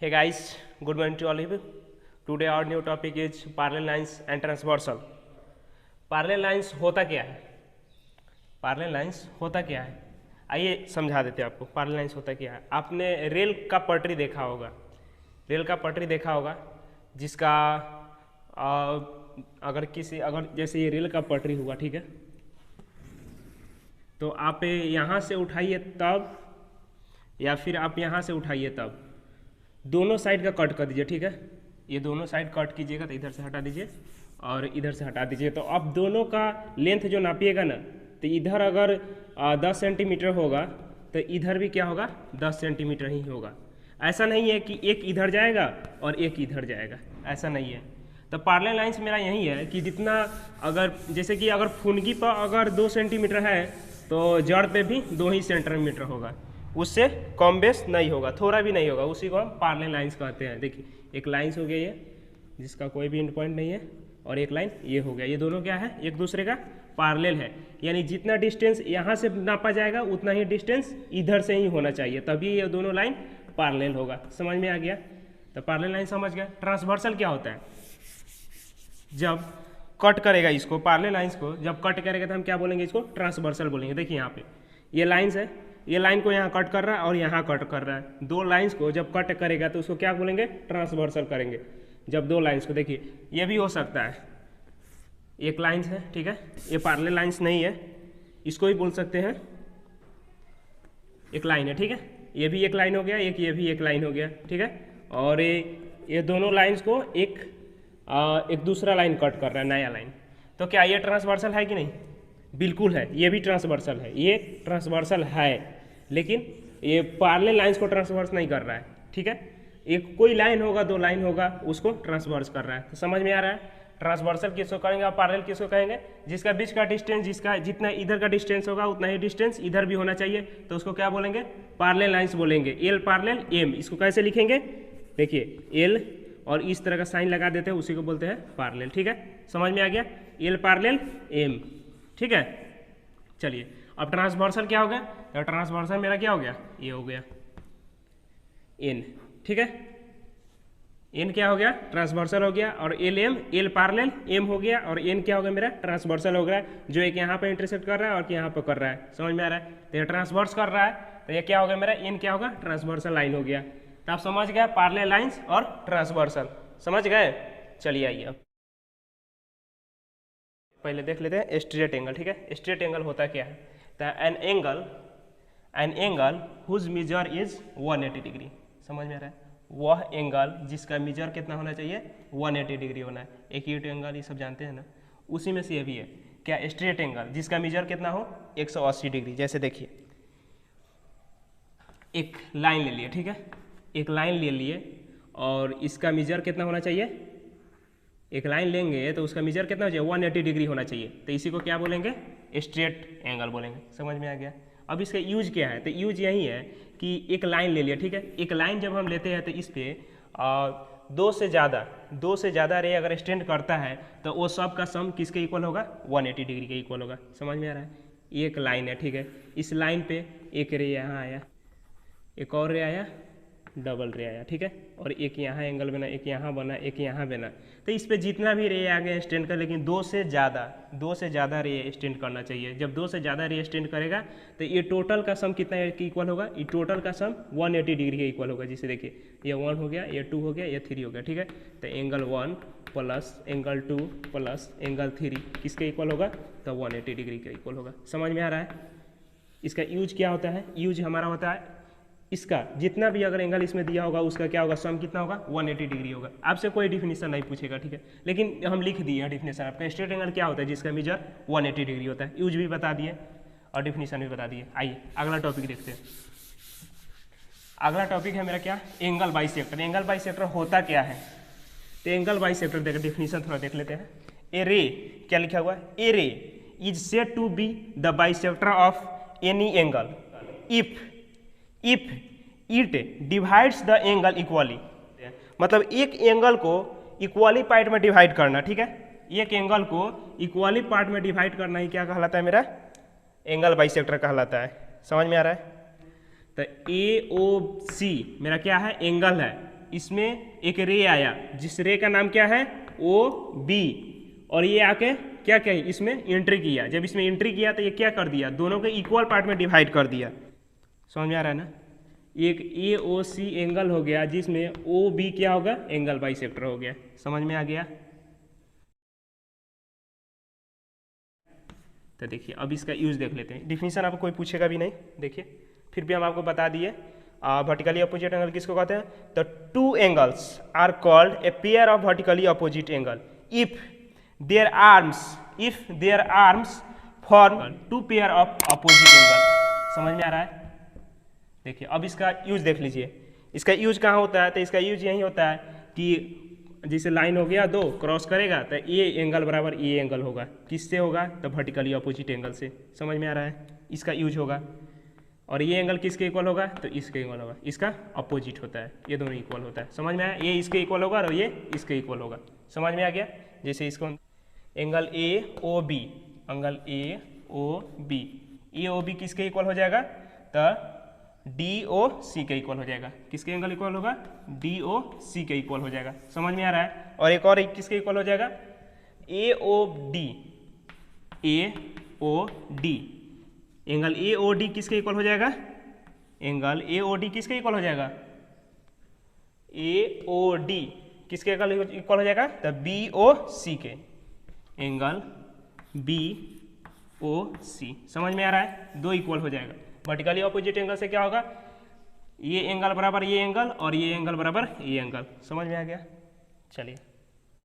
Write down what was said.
Hey guys, good morning to all of you. Today our new topic is parallel lines and transversal. Parallel lines होता क्या है? Parallel lines होता क्या है? आइए समझा देते हैं आपको parallel lines होता क्या है. आपने रेल का पटरी देखा होगा, रेल का पटरी देखा होगा जिसका अगर जैसे ये रेल का पटरी हुआ, ठीक है, तो आप यहाँ से उठाइए तब या फिर आप यहाँ से उठाइए तब दोनों साइड का कट कर दीजिए, ठीक है. ये दोनों साइड कट कीजिएगा तो इधर से हटा दीजिए और इधर से हटा दीजिए. तो अब दोनों का लेंथ जो नापिएगा ना, तो इधर अगर 10 सेंटीमीटर होगा तो इधर भी क्या होगा, 10 सेंटीमीटर ही होगा. ऐसा नहीं है कि एक इधर जाएगा और एक इधर जाएगा, ऐसा नहीं है. तो पैरेलल लाइंस मेरा यही है कि जितना अगर जैसे कि अगर फुनगी पर अगर 2 सेंटीमीटर है तो जड़ पे भी 2 ही सेंटीमीटर होगा, उससे कम बेस नहीं होगा, थोड़ा भी नहीं होगा. उसी को हम पैरेलल लाइंस कहते हैं. देखिए एक लाइंस हो गया ये जिसका कोई भी एंड पॉइंट नहीं है, और एक लाइन ये हो गया. ये दोनों क्या है, एक दूसरे का पैरेलल है. यानी जितना डिस्टेंस यहाँ से नापा जाएगा उतना ही डिस्टेंस इधर से ही होना चाहिए, तभी ये दोनों लाइन पैरेलल होगा. समझ में आ गया? तो पैरेलल लाइन समझ गया. ट्रांसवर्सल क्या होता है? जब कट करेगा इसको, पैरेलल लाइंस को जब कट करेगा तो हम क्या बोलेंगे, इसको ट्रांसवर्सल बोलेंगे. देखिए यहाँ पे ये लाइंस है, ये लाइन को यहाँ कट कर रहा है और यहाँ कट कर रहा है. दो लाइंस को जब कट करेगा तो उसको क्या बोलेंगे, ट्रांसवर्सल करेंगे. जब दो लाइंस को, देखिए ये भी हो सकता है, एक लाइंस है, ठीक है, ये पैरेलल लाइंस नहीं है, इसको भी बोल सकते हैं एक लाइन है, ठीक है. ये भी एक लाइन हो गया, ये भी एक लाइन हो गया, ठीक है. और ये दोनों लाइंस को एक दूसरा लाइन कट कर रहा है, नया लाइन. तो क्या ये ट्रांसवर्सल है कि नहीं? बिल्कुल है, ये भी ट्रांसवर्सल है, ये ट्रांसवर्सल है, लेकिन ये पैरेलल लाइंस को ट्रांसवर्स नहीं कर रहा है, ठीक है. एक कोई लाइन होगा, दो लाइन होगा, उसको ट्रांसवर्स कर रहा है. तो समझ में आ रहा है? ट्रांसवर्सल किसको कहेंगे और पैरेलल किसको कहेंगे? जिसका बीच का डिस्टेंस, जिसका जितना इधर का डिस्टेंस होगा उतना ही डिस्टेंस इधर भी होना चाहिए, तो उसको क्या बोलेंगे, पैरेलल लाइंस बोलेंगे. एल पैरेलल एम, इसको कैसे लिखेंगे, देखिए एल और इस तरह का साइन लगा देते हैं, उसी को बोलते हैं पैरेलल. ठीक है, समझ में आ गया? एल पैरेलल एम, ठीक है. चलिए अब ट्रांसवर्सल क्या हो गया, तो ट्रांसवर्सल मेरा क्या हो गया, ये हो गया एन, ठीक है. एन क्या हो गया, ट्रांसवर्सल हो गया. और L M, L parallel M हो गया, और एन क्या हो गया मेरा, ट्रांसवर्सल हो गया, जो एक यहाँ पे इंटरसेक्ट कर रहा है और यहाँ पे कर रहा है. समझ में आ रहा है? तो ये ट्रांसवर्स कर रहा है, तो ये क्या हो गया मेरा, एन क्या होगा, ट्रांसवर्सल लाइन हो गया. तो आप समझ गए पैरेलल लाइंस और ट्रांसवर्सल, समझ गए. चलिए आइए अब पहले देख लेते हैं स्ट्रेट एंगल, ठीक है. स्ट्रेट एंगल होता क्या है, तो an angle whose measure is 180 degree. समझ में आ रहा है? वह एंगल जिसका मेजर कितना होना चाहिए, 180 डिग्री होना है. एक्यूट एंगल ये सब जानते हैं ना, उसी में से ये भी है क्या, स्ट्रेट एंगल जिसका मेजर कितना हो, 180 डिग्री. जैसे देखिए एक लाइन ले लिए, ठीक है, एक लाइन ले लिए और इसका मेजर कितना होना चाहिए, एक लाइन लेंगे तो उसका मेजर कितना हो चाहिए, 180 डिग्री होना चाहिए. तो इसी को क्या बोलेंगे, स्ट्रेट एंगल बोलेंगे. समझ में आ गया? अब इसका यूज क्या है, तो यूज यही है कि एक लाइन ले लिया, ठीक है. एक लाइन जब हम लेते हैं तो इस पर दो से ज़्यादा रे अगर स्टैंड करता है तो वो सब का सम किसके इक्वल होगा, 180 डिग्री के इक्वल होगा. समझ में आ रहा है? एक लाइन है, ठीक है, इस लाइन पे एक रे यहाँ आया, एक और रे आया, डबल रे आया, ठीक है, और एक यहाँ एंगल बना, एक यहाँ बना, एक यहाँ बना. तो इस पे जितना भी रे आ गया स्टैंड कर, लेकिन दो से ज़्यादा रे स्टैंड करना चाहिए. जब 2 से ज़्यादा रे स्टैंड करेगा तो ये टोटल का सम कितना इक्वल होगा, ये टोटल का सम 180 डिग्री के इक्वल होगा. जिसे देखिए ये 1 हो गया, ये 2 हो गया, ये 3 हो गया, ठीक है. तो angle 1 plus angle 2 plus angle 3 किसके इक्वल होगा, तो 180 डिग्री के इक्वल होगा. समझ में आ रहा है? इसका यूज क्या होता है, यूज हमारा होता है इसका जितना भी अगर एंगल इसमें दिया होगा उसका क्या होगा, सम कितना होगा, 180 डिग्री होगा. आपसे कोई डिफिनेशन नहीं पूछेगा, ठीक है, लेकिन हम लिख दिए डिफिनेशन आपका. स्ट्रेट एंगल क्या होता है, जिसका मेजर 180 डिग्री होता है. यूज भी बता दिए और डिफिनेशन भी बता दिए. आइए अगला टॉपिक देखते हैं. अगला टॉपिक है मेरा क्या, एंगल बाइसेक्टर. एंगल बाइसेक्टर होता क्या है, तो एंगल बाइसेक्टर देख डिफिनेशन थोड़ा देख लेते हैं. ए रे क्या लिखा हुआ है, a ray is said to be the bisector of any angle if it divides the angle equally. मतलब एक एंगल को इक्वली पार्ट में डिवाइड करना, ठीक है, एक एंगल को इक्वली पार्ट में डिवाइड करना ही क्या कहलाता है मेरा, एंगल बाइसेक्टर कहलाता है. समझ में आ रहा है? तो ए ओ सी मेरा क्या है, एंगल है. इसमें एक रे आया, जिस रे का नाम क्या है ओ बी, और ये आके क्या क्या इसमें एंट्री किया। जब इसमें एंट्री किया तो ये क्या कर दिया, दोनों के इक्वल पार्ट में डिवाइड कर दिया। समझ में आ रहा है ना। एक ए ओ सी एंगल हो गया, जिसमें ओ बी क्या होगा, एंगल बाइसेक्टर हो गया। समझ में आ गया। तो देखिए अब इसका यूज देख लेते हैं। डिफिनीशन आपको कोई पूछेगा भी नहीं, देखिए फिर भी हम आपको बता दिए। वर्टिकली अपोजिट एंगल किसको कहते हैं, तो two angles are called a pair of vertically opposite angle if their arms form two pair of opposite angle. समझ में आ रहा है। देखिए अब इसका यूज देख लीजिए। इसका यूज कहाँ होता है, तो इसका यूज यही होता है कि जैसे लाइन हो गया, दो क्रॉस करेगा तो ए एंगल बराबर ए एंगल होगा, किससे होगा, तो वर्टिकली अपोजिट एंगल से। समझ में आ रहा है, इसका यूज होगा। और ये एंगल किसके इक्वल होगा, तो इसके इक्वल होगा, इसका अपोजिट होता है, ये दोनों इक्वल होता है। समझ में आया, ये इसके इक्वल होगा और ये इसके इक्वल होगा। समझ में आ गया। जैसे इसको angle A O B, angle A O B, A O B किसके इक्वल हो जाएगा, तो डी ओ सी के इक्वल हो जाएगा। किसके एंगल इक्वल होगा, डी ओ सी के इक्वल हो जाएगा। समझ में आ रहा है। और एक और किसके इक्वल हो जाएगा, A O D, A O D, angle A O D किसके इक्वल हो जाएगा, एंगल ए ओ डी किसके इक्वल हो जाएगा, ए ओ डी किसके इक्वल हो जाएगा, तो बी ओ सी के, एंगल बी ओ सी। समझ में आ रहा है, दो इक्वल हो जाएगा। वर्टिकली ऑपोजिट एंगल से क्या होगा, ये एंगल बराबर ये एंगल और ये एंगल बराबर ये एंगल। समझ में आ गया। चलिए